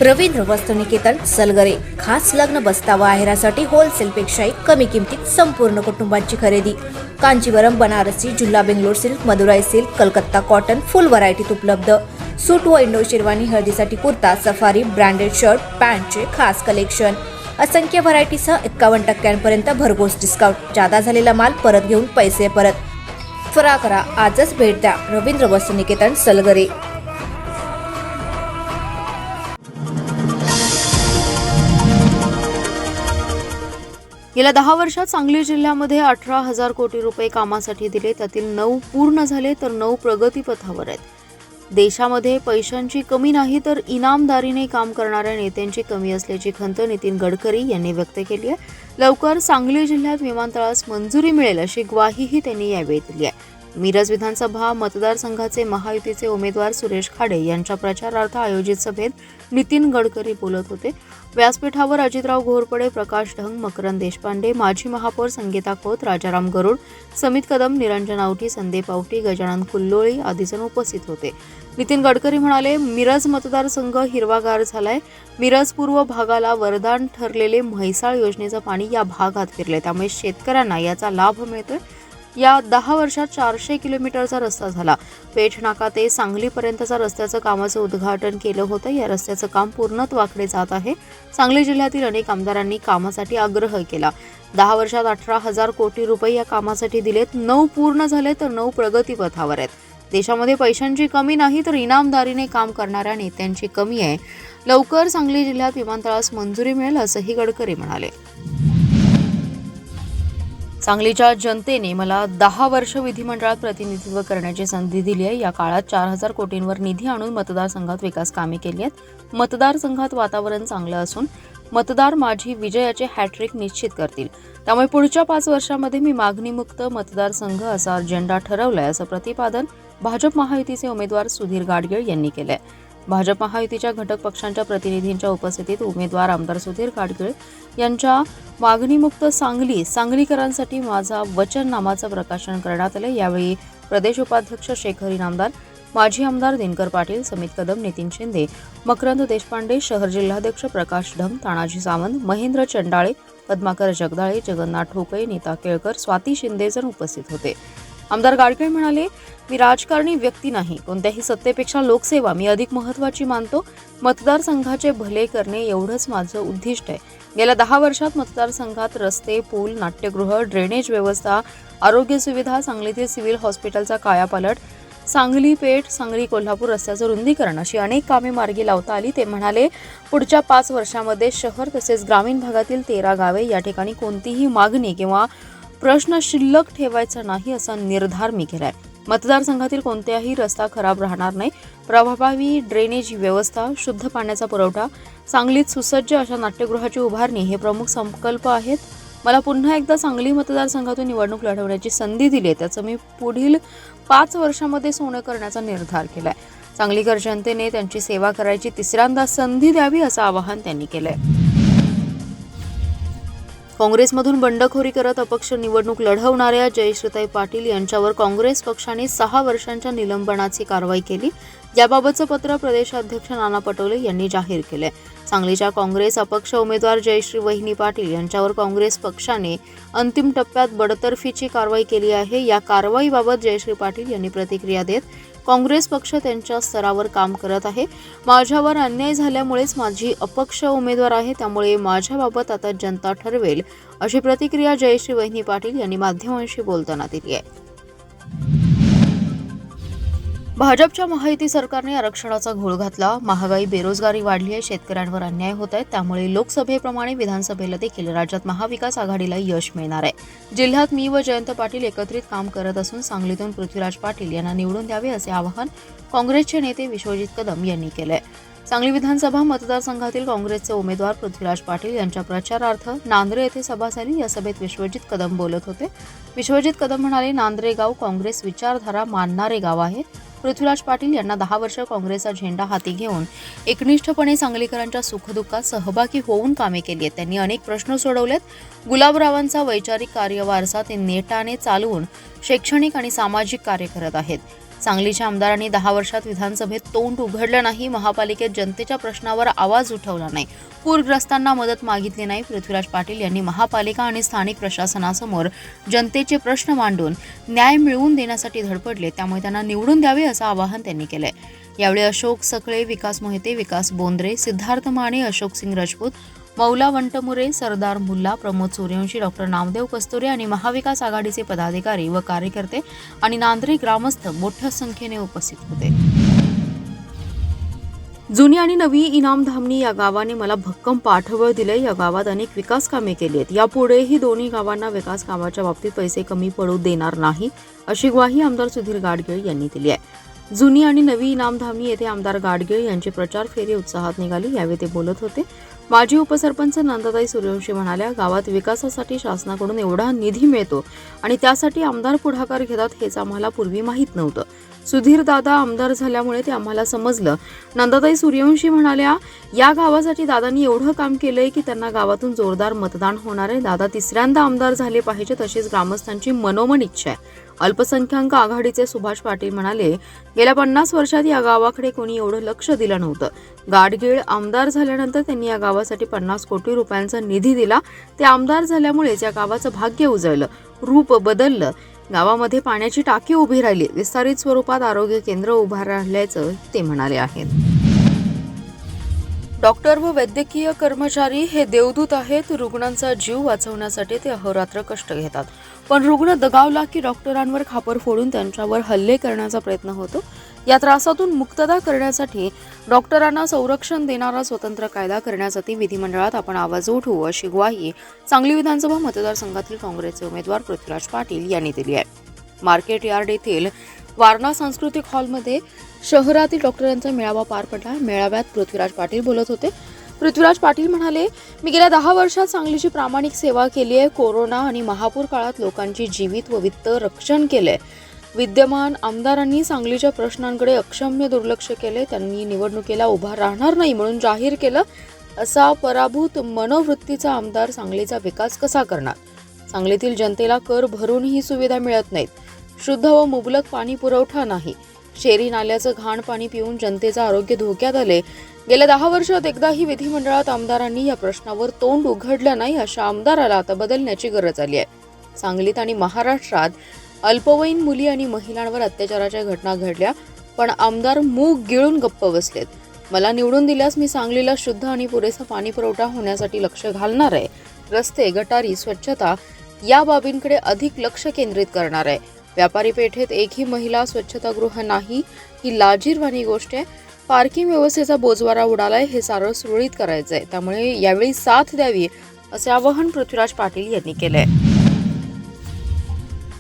रवींद्र वस्त्रनिकेतन सलगरे खास लग्न बस्ता व आहेरासाठी होलसेलपेक्षाही कमी किमतीत संपूर्ण कुटुंबाची खरेदी। कांजीवरम, बनारसी, जुल्ला Bangalore silk, Madurai silk, Calcutta cotton full व्हरायटीत उपलब्ध। सूट व इंडो शेरवानी, हळदीसाठी कुर्ता, सफारी, ब्रँडेड शर्ट, पॅन्टचे खास कलेक्शन। असंख्य व्हरायटीसह 51% भरघोस डिस्काउंट। जादा झालेला माल परत घेऊन पैसे परत। त्वरा करा, आजच भेट द्या रवींद्र वस्त्रनिकेतन सलगरे। गेल्या 10 वर्षात सांगली जिल्ह्यामध्ये 18,000 कोटी रुपये कामासाठी दिले, त्यातील 9 पूर्ण झाले तर 9 प्रगतीपथावर आहेत। देशामध्ये पैशांची कमी नाही तर इनामदारीने काम करणाऱ्या नेत्यांची कमी असल्याची खंत नितीन गडकरी यांनी व्यक्त केली आहे। लवकर सांगली जिल्ह्यात विमानतळास मंजुरी मिळेल अशी ग्वाहीही त्यांनी यावेळी दिली आहे। मिरज विधानसभा मतदारसंघाचे महायुतीचे उमेदवार सुरेश खाडे यांच्या प्रचारार्थ आयोजित सभेत नितीन गडकरी बोलत होते। व्यासपीठावर अजितराव घोरपडे, प्रकाश ढंग, मकरंद देशपांडे, माजी महापौर संगीता खोत, राजाराम गरुड, समित कदम, निरंजन आवटी, संदीप आवटी, गजानन कुल्लोळी आदी जण उपस्थित होते। नितीन गडकरी म्हणाले, मिरज मतदारसंघ हिरवागार झालाय। मिरज पूर्व भागाला वरदान ठरलेले म्हैसाळ योजनेचं पाणी या भागात फिरले, त्यामुळे शेतकऱ्यांना याचा लाभ मिळतोय। या 10 वर्षात 400 किलोमीटरचा रस्ता झाला। पेठ नाका ते सांगलीपर्यंतच्या रस्त्याचं कामाचं उद्घाटन केलं होतं। या रस्त्याचं काम पूर्णत्वाकडे जात आहे। सांगली जिल्ह्यातील अनेक आमदारांनी कामासाठी आग्रह केला। 10 वर्षात 18,000 कोटी रुपये या कामासाठी दिलेत। 9 पूर्ण झाले तर 9 प्रगतीपथावर आहेत। देशामध्ये पैशांची कमी नाही तर इनामदारीने काम करणाऱ्या नेत्यांची कमी आहे। लवकर सांगली जिल्ह्यात विमानतळास मंजुरी मिळेल असंही गडकरी म्हणाले। सांगलीच्या जनतेने मला 10 वर्ष विधिमंडळात प्रतिनिधित्व करण्याची संधी दिली आहे। या काळात 4,000 कोटींवर निधी आणून मतदारसंघात विकास कामे केली आहेत। मतदारसंघात वातावरण चांगलं असून मतदार माझी विजयाचे हॅट्रिक निश्चित करतील। त्यामुळे पुढच्या 5 वर्षांमध्ये मी मागणीमुक्त मतदारसंघ असा अजेंडा ठरवलाय असं प्रतिपादन भाजप महायुतीचे उमेदवार सुधीर गाडगीळ यांनी केलंय। भाजप महायुतीच्या घटक पक्षांच्या प्रतिनिधींच्या उपस्थितीत उमेदवार आमदार सुधीर गाडगीळ यांच्या मागणीमुक्त सांगलीकरांसाठी माझा वचननामाचं प्रकाशन करण्यात आलं। यावेळी प्रदेश उपाध्यक्ष शेखर इनामदार, माजी आमदार दिनकर पाटील, समित कदम, नितीन शिंदे, मकरंद देशपांडे, शहर जिल्हाध्यक्ष प्रकाश ढंग, तानाजी सावंत, महेंद्र चंडाळे, पद्माकर जगदाळे, जगन्नाथ ठोकळे, नीता केळकर, स्वाती शिंदे जण उपस्थित होते। आमदार गाडगीळ म्हणाले, मी राजकारणी व्यक्ती नाही, कोणत्याही सत्तेपेक्षा लोकसेवा मी अधिक महत्त्वाची मानतो। मतदारसंघाचे भले करणे एवढंच माझं उद्दिष्ट आहे। गेल्या 10 वर्षात मतदारसंघात रस्ते, पूल, नाट्यगृह, ड्रेनेज व्यवस्था, आरोग्य सुविधा, सांगलीतील सिव्हिल हॉस्पिटलचा कायापालट, सांगली पेठ, सांगली कोल्हापूर रस्त्याचं रुंदीकरण अशी अनेक कामे मार्गी लावता आली। ते म्हणाले, पुढच्या 5 वर्षांमध्ये शहर तसेच ग्रामीण भागातील 13 गावे या ठिकाणी कोणतीही मागणी किंवा प्रश्न शिल्लक ठेवायचा नाही असा निर्धार मी केलाय। मतदारसंघातील कोणत्याही रस्ता खराब राहणार नाही। प्रभावी ड्रेनेज व्यवस्था, शुद्ध पाण्याचा पुरवठा, सांगलीत सुसज्ज अशा नाट्यगृहाची उभारणी हे प्रमुख संकल्प आहेत। मला पुन्हा एकदा सांगली मतदारसंघातून निवडणूक लढवण्याची संधी दिली आहे, त्याचं मी पुढील 5 वर्षांमध्ये सोनं करण्याचा निर्धार केलाय। सांगलीकर जनतेने त्यांची सेवा करायची तिसऱ्यांदा संधी द्यावी असं आवाहन त्यांनी केलंय। काँग्रेसमधून बंडखोरी करत अपक्ष निवडणूक लढवणाऱ्या जयश्रीताई पाटील यांच्यावर काँग्रेस पक्षाने 6 वर्षांच्या निलंबनाची कारवाई केली। याबाबतचं पत्र प्रदेशाध्यक्ष नाना पटोले यांनी जाहीर केलंय। सांगलीच्या काँग्रेस अपक्ष उमेदवार जयश्री वहिनी पाटील यांच्यावर काँग्रेस पक्षाने अंतिम टप्प्यात बडतर्फीची कारवाई केली आहे। या कारवाईबाबत जयश्री पाटील यांनी प्रतिक्रिया देत, काँग्रेस पक्ष त्यांच्या स्तरावर काम करत आहे। माझ्यावर अन्याय झाल्यामुळेच माझी अपक्ष उमेदवार आहे, त्यामुळे माझ्याबाबत आता जनता ठरवेल अशी प्रतिक्रिया जयश्री वहिनी पाटील यांनी माध्यमांशी बोलताना दिली आहे। भाजपच्या महायुती सरकारने आरक्षणाचा घोळ घातला। महागाई, बेरोजगारी वाढली आहे, शेतकऱ्यांवर अन्याय होत आहे। त्यामुळे लोकसभेप्रमाणे विधानसभेला देखील राज्यात महाविकास आघाडीला यश मिळणार आहे। जिल्ह्यात मी व जयंत पाटील एकत्रित काम करत असून सांगलीतून पृथ्वीराज पाटील यांना निवडून द्यावे असे आवाहन काँग्रेसचे नेते विश्वजित कदम यांनी केले। सांगली विधानसभा मतदारसंघातील काँग्रेसचे उमेदवार पृथ्वीराज पाटील यांच्या प्रचारार्थ नांद्रे येथे सभा झाली। या सभेत विश्वजित कदम बोलत होते। विश्वजित कदम म्हणाले, नांद्रे गाव काँग्रेस विचारधारा मानणारे गाव आहे। पृथ्वीराज पाटील यांना 10 वर्ष काँग्रेसचा झेंडा हाती घेऊन एकनिष्ठपणे सांगलीकरांच्या सुखदुःखात सहभागी होऊन कामे केली आहेत। त्यांनी अनेक प्रश्न सोडवलेत। गुलाबरावांचा वैचारिक कार्यवारसा ते नेटाने चालवून शैक्षणिक आणि सामाजिक कार्य करत आहेत। सांगलीच्या आमदारांनी 10 वर्षात विधानसभेत तोंड उघडलं नाही, महापालिकेत जनतेच्या प्रश्नावर आवाज उठवला नाही, पूरग्रस्तांना मदत मागितली नाही. पृथ्वीराज पाटील यांनी महापालिका आणि स्थानिक प्रशासनासमोर जनतेचे प्रश्न मांडून न्याय मिळवून देण्यासाठी धडपडले, त्यामुळे त्यांना निवडून द्यावे असं आवाहन त्यांनी केलंय. यावेळी अशोक सकळे, विकास मोहिते, विकास बोंद्रे, सिद्धार्थ माने, अशोक सिंग राजपूत, मौला वंटमुरे, सरदार मुल्ला, प्रमोद सूर्यवंशी, डॉक्टर नामदेव कस्तुरे आणि महाविकास आघाडीचे पदाधिकारी व कार्यकर्ते आणि नांद्रे ग्रामस्थ मोठ्या संख्येने उपस्थित होते. जुनी आणि नवी इनामधामणी या गावाने मला भक्कम पाठबळ दिले. या गावात अनेक विकास कामे केली आहेत. यापुढेही दोन्ही गावांना विकास कामाच्या बाबतीत पैसे कमी पडू देणार नाही, अशी ग्वाही आमदार सुधीर गाडगीळ यांनी दिली आहे. जुनी आणि नवी इनामधामणी येथे आमदार गाडगीळ यांची प्रचार फेरी उत्साहात निघाली. यावेळी ते बोलत होते. माजी उपसरपंच नंदाताई सूर्यवंशी म्हणाल्या, गावात विकासासाठी शासनाकडून एवढा निधी मिळतो आणि त्यासाठी आमदार पुढाकार घेतात हेच आम्हाला पूर्वी माहीत नव्हतं. सुधीर दादा आमदार झाल्यामुळे ते आम्हाला समजलं. नंदाताई सूर्यवंशी म्हणाल्या, या गावासाठी दादांनी एवढं काम केलंय की त्यांना गावातून जोरदार मतदान होणार आहे. दादा तिसऱ्यांदा आमदार झाले पाहिजेत अशीच ग्रामस्थांची मनोमन इच्छा आहे. अल्पसंख्याक आघाडीचे सुभाष पाटील म्हणाले, गेल्या 50 वर्षात या गावाकडे कोणी एवढं लक्ष दिलं नव्हतं. गाडगीळ आमदार झाल्यानंतर त्यांनी या गावासाठी 50 कोटी रुपयांचा निधी दिला. ते आमदार झाल्यामुळेच या गावाचं भाग्य उजळलं, रूप बदललं. गावामध्ये पाण्याची टाकी उभी राहिली, विस्तारित स्वरूपात आरोग्य केंद्र उभा राहिल्याचं ते म्हणाले आहेत. डॉक्टर व वैद्यकीय कर्मचारी हे देवदूत आहेत. रुग्णांचा जीव वाचवण्यासाठी ते अहोरात्र कष्ट घेतात, पण रुग्ण दगावला की डॉक्टरांवर खापर फोडून त्यांच्यावर हल्ले करण्याचा प्रयत्न होतो. या त्रासातून मुक्तता करण्यासाठी डॉक्टरांना संरक्षण देणारा स्वतंत्र कायदा करण्यासाठी विधिमंडळात आपण आवाज उठवू, अशी ग्वाही सांगली विधानसभा मतदारसंघातील काँग्रेसचे उमेदवार पृथ्वीराज पाटील यांनी दिली आहे. मार्केट यार्ड येथील वारणा सांस्कृतिक हॉलमध्ये शहरातील डॉक्टरांचा मेळावा पार पडला. मेळाव्यात पृथ्वीराज पाटील बोलत होते. पृथ्वीराज पाटील म्हणाले, मी गेल्या 10 वर्षात सांगलीची प्रामाणिक सेवा केली आहे. कोरोना आणि महापूर काळात लोकांची जीवित व वित्त रक्षण केले. विद्यमान आमदारांनी सांगलीच्या प्रश्नांकडे अक्षम्य दुर्लक्ष केले. त्यांनी निवडणुकीला उभा राहणार नाही म्हणून जाहीर केलं. असा पराभूत मनोवृत्तीचा आमदार सांगलीचा विकास कसा करणार? सांगलीतील जनतेला कर भरूनही सुविधा मिळत नाहीत. शुद्ध व मुबलक पाणी पुरवठा नाही. शेरी नाल्याचं घाण पाणी पिऊन जनतेचं आरोग्य धोक्यात आले. गेल्या 10 वर्षात एकदाही विधिमंडळात आमदारांनी या प्रश्नावर तोंड उघडलं नाही. अशा आमदाराला आता बदलण्याची गरज आली आहे. सांगलीत आणि महाराष्ट्रात अल्पवयीन मुली आणि महिलांवर अत्याचाराच्या घटना घडल्या, पण आमदार मूग गिळून गप्प बसलेत. मला निवडून दिल्यास मी सांगलीला शुद्ध आणि पुरेसा पाणी पुरवठा होण्यासाठी लक्ष घालणार आहे. रस्ते, गटारी, स्वच्छता या बाबींकडे अधिक लक्ष केंद्रित करणार आहे. व्यापारी पेठेत एकही महिला स्वच्छतागृह नाही, ही लाजिरवाणी गोष्ट आहे. पार्किंग व्यवस्थेचा बोजवारा उडालाय, हे सारं सुरळीत करायचं आहे. त्यामुळे यावेळी साथ द्यावी, असे आवाहन पृथ्वीराज पाटील यांनी केलंय.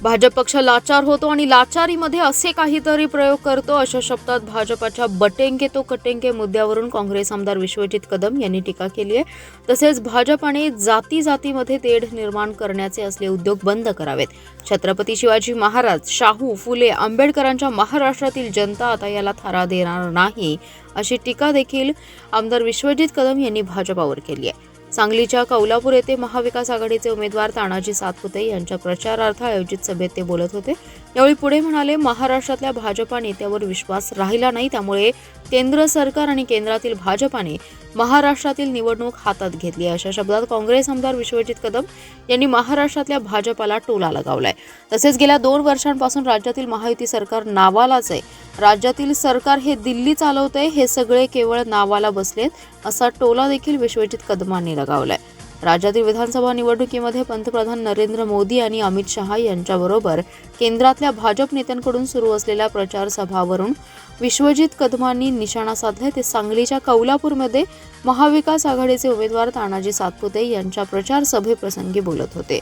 भाजप पक्ष लाचार होतो आणि लाचारीमध्ये असे काहीतरी प्रयोग करतो, अशा शब्दात भाजपच्या बटेंगे तो कटेंगे मुद्द्यावरून काँग्रेस आमदार विश्वजित कदम यांनी टीका केली आहे. तसेच भाजपाने जातीमध्ये तेढ निर्माण करण्याचे असले उद्योग बंद करावेत. छत्रपती शिवाजी महाराज, शाहू, फुले, आंबेडकरांच्या महाराष्ट्रातील जनता आता याला थारा देणार नाही, अशी टीका देखील आमदार विश्वजित कदम यांनी भाजपावर केली आहे. सांगलीच्या कौलापूर येथे महाविकास आघाडीचे उमेदवार तानाजी सातपुते यांच्या प्रचारार्थ आयोजित सभेत ते बोलत होते. यावेळी पुढे म्हणाले, महाराष्ट्रातल्या भाजपा नेत्यावर विश्वास राहिला नाही, त्यामुळे केंद्र सरकार आणि केंद्रातील भाजपाने महाराष्ट्रातील निवडणूक हातात घेतली. अशा शब्दात काँग्रेस आमदार विश्वजित कदम यांनी महाराष्ट्रातल्या भाजपाला टोला लगावलाय. तसेच गेल्या 2 वर्षांपासून राज्यातील महायुती सरकार नावालाच आहे. राज्यातील सरकार हे दिल्ली चालवतंय, हे सगळे केवळ नावाला बसलेत, असा टोला देखील विश्वजित कदमांनी लगावलाय. राज्यातील विधानसभा निवडणुकीमध्ये पंतप्रधान नरेंद्र मोदी आणि अमित शहा यांच्याबरोबर केंद्रातल्या भाजप नेत्यांकडून सुरू असलेल्या प्रचार सभावरून विश्वजित कदमांनी निशाणा साधलाय. ते सांगलीच्या कौलापूरमध्ये महाविकास आघाडीचे उमेदवार तानाजी सातपुते यांच्या प्रचार सभेप्रसंगी बोलत होते.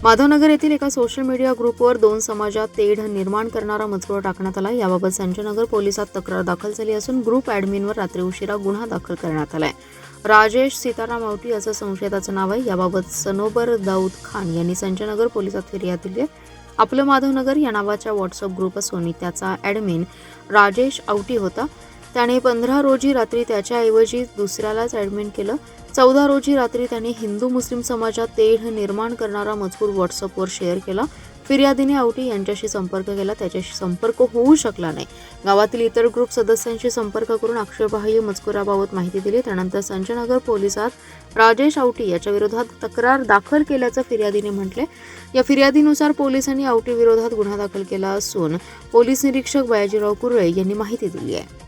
माधवनगर येथील एका सोशल मीडिया ग्रुपवर 2 समाजात तेढ निर्माण करणारा मजकूर टाकण्यात आला. याबाबत संजयनगर पोलिसात तक्रार दाखल झाली असून ग्रुप ॲडमिनवर रात्री उशिरा गुन्हा दाखल करण्यात आलाय. राजेश सीताराम आवटी असं संशयिताचं नाव आहे. याबाबत सनोबर दाऊद खान यांनी संजयनगर पोलिसात फिर्याद दिली आहे. आपलं माधवनगर या नावाच्या व्हॉट्सअप ग्रुप असून त्याचा ॲडमिन राजेश आवटी होता. त्याने 15 रोजी रात्री त्याच्याऐवजी दुसऱ्यालाच ॲडमिन केलं. 14 रोजी रात्री त्याने हिंदू मुस्लिम समाजात तेढ निर्माण करणारा मजकूर व्हॉट्सअपवर शेअर केला. फिर्यादीने आवटी यांच्याशी संपर्क केला, त्याच्याशी संपर्क होऊ शकला नाही. गावातील इतर ग्रुप सदस्यांशी संपर्क करून आक्षेपार्ह मजकुराबाबत माहिती दिली. त्यानंतर संजयनगर पोलिसात राजेश आवटी याच्या विरोधात तक्रार दाखल केल्याचं फिर्यादीने म्हटले. या फिर्यादीनुसार पोलिसांनी आवटी विरोधात गुन्हा दाखल केला असून पोलीस निरीक्षक बयाजीराव कुर्ळे यांनी माहिती दिली आहे.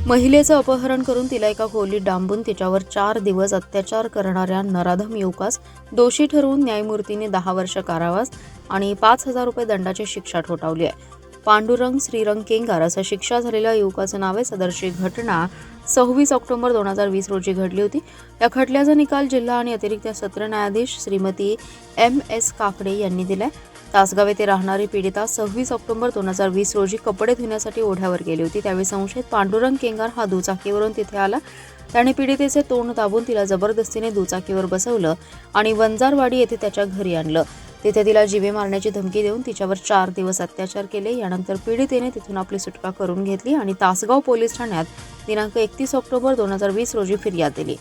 महिलेचं अपहरण करून तिला एका खोलीत डांबून तिच्यावर 4 दिवस अत्याचार करणाऱ्या नराधम युवकास दोषी ठरवून न्यायमूर्तीने 10 वर्ष कारावास आणि 5,000 रुपये दंडाची शिक्षा ठोठावली आहे. पांडुरंग श्रीरंग केंगार असं शिक्षा झालेल्या युवकाचं नाव आहे. सदरची घटना 26 ऑक्टोबर 2020 रोजी घडली होती. या खटल्याचा निकाल जिल्हा आणि अतिरिक्त सत्र न्यायाधीश श्रीमती MS काकडे यांनी दिलाय. तासगाव येथे राहणारी पीडिता 26 ऑक्टोबर 2020 रोजी कपडे धुण्यासाठी ओढ्यावर गेली होती. त्यावेळी संशयित पांडुरंग केंगार हा दुचाकीवरून तिथे आला. त्याने पीडितेचे तोंड दाबून तिला जबरदस्तीने दुचाकीवर बसवलं आणि वंजारवाडी येथे त्याच्या घरी आणलं. तिथे तिला जीवे मारण्याची धमकी देऊन तिच्यावर 4 दिवस अत्याचार केले. यानंतर पीडितेने तिथून आपली सुटका करून घेतली आणि तासगाव पोलीस ठाण्यात दिनांक 31 ऑक्टोबर 2020 रोजी फिर्याद दिली.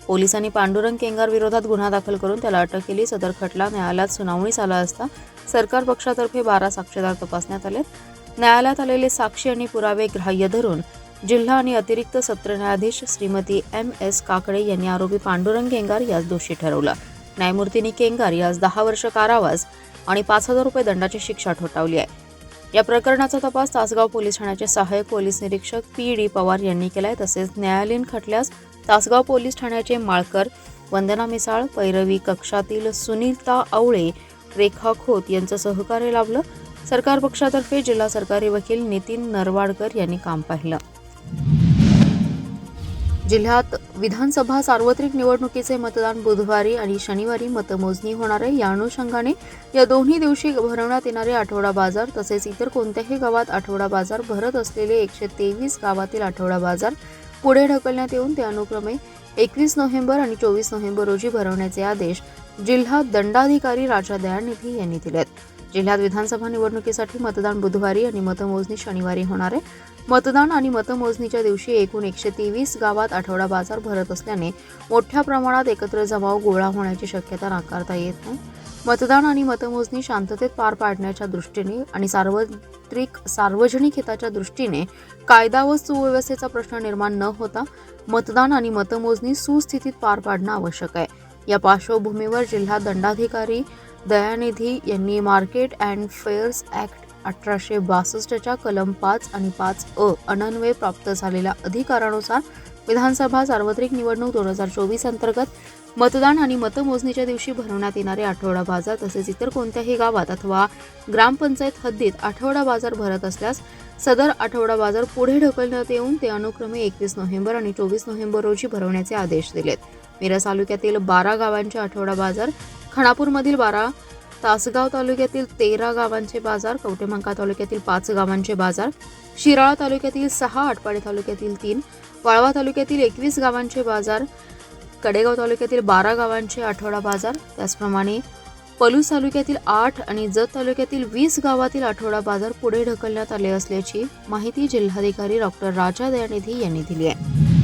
पोलिसांनी पांडुरंग केंगार विरोधात गुन्हा दाखल करून त्याला अटक केली. सदर खटला न्यायालयात सुनावणीस आला असता सरकार पक्षातर्फे 12 साक्षीदार तपासण्यात आले. न्यायालयात आलेले साक्षी आणि पुरावे ग्राह्य धरून जिल्हा आणि अतिरिक्त सत्र न्यायाधीश श्रीमती MS काकडे यांनी आरोपी पांडुरंग केंगार यास दोषी ठरवला. न्यायमूर्तींनी केंगार यास 10 वर्ष कारावास आणि 5,000 रुपये दंडाची शिक्षा ठोठावली आहे. या प्रकरणाचा तपास तासगाव पोलीस ठाण्याचे सहाय्यक पोलीस निरीक्षक PD पवार यांनी केलाय. तसेच न्यायालयीन खटल्यास तासगाव पोलीस ठाण्याचे माळकर, वंदना मिसाळ, पैरवी कक्षातील सुनीता आवळे, रेखा खोत यांचं सहकार्य लाभलं. सरकार पक्षातर्फे जिल्हा सरकारी वकील नितीन नरवाडकर यांनी काम पाहिलं. जिल्ह्यात विधानसभा सार्वत्रिक निवडणुकीचे मतदान बुधवारी आणि शनिवारी मतमोजणी होणार आहे. या अनुषंगाने या दोन्ही दिवशी भरवण्यात येणारे आठवडा बाजार तसेच इतर कोणत्याही गावात आठवडा बाजार भरत असलेले 123 गावातील आठवडा बाजार पुढे ढकलण्यात येऊन ते अनुक्रमे 21 नोव्हेंबर आणि 24 नोव्हेंबर रोजी भरवण्याचे आदेश जिल्हा दंडाधिकारी राजा दयानिधी यांनी दिले आहेत. जिल्ह्यात विधानसभा निवडणुकीसाठी मतदान बुधवारी आणि मतमोजणी शनिवारी होणार आहे. मतदान आणि मतमोजणीच्या दिवशी एकूण 123 गावात आठवडा बाजार भरत असल्याने मोठ्या प्रमाणात एकत्र जमाव गोळा होण्याची शक्यता नाकारता येत नाही. मतदान आणि मतमोजणी शांततेत पार पाडण्याच्या दृष्टीने आणि सार्वजनिक हिताच्या दृष्टीने कायदा व सुव्यवस्थेचा प्रश्न निर्माण न होता मतदान आणि मतमोजणी सुस्थितीत पार पाडणं आवश्यक आहे. या पार्श्वभूमीवर जिल्हा दंडाधिकारी दयानिधी यांनी मार्केट अँड फेअर्स ॲक्ट 1862च्या कलम 5 आणि 5A अन्वये प्राप्त झालेल्या अधिकारानुसार विधानसभा सार्वत्रिक निवडणूक 2024 अंतर्गत मतदान आणि मतमोजणीच्या दिवशी भरवण्यात येणारे आठवडा बाजार तसेच इतर कोणत्याही गावात अथवा ग्रामपंचायत हद्दीत आठवडा बाजार भरत असल्यास सदर आठवडा बाजार पुढे ढकलण्यात येऊन ते अनुक्रमे 21 नोव्हेंबर आणि 24 नोव्हेंबर रोजी भरवण्याचे आदेश दिलेत. मिरज तालुक्यातील 12 गावांचे आठवडा बाजार, खानापूरमधील 12, तासगाव तालुक्यातील 13 गावांचे बाजार, कवटेमंका तालुक्यातील 5 गावांचे बाजार, शिराळा तालुक्यातील 6, आटपाडी तालुक्यातील 3, वाळवा तालुक्यातील 21 गावांचे बाजार, कडेगाव तालुक्यातील 12 गावांचे आठवडा बाजार, त्याचप्रमाणे पलूस तालुक्यातील 8 आणि जत तालुक्यातील 20 गावातील आठवडा बाजार पुढे ढकलण्यात आले असल्याची माहिती जिल्हाधिकारी डॉ. राजा दयानिधी यांनी दिली आहे.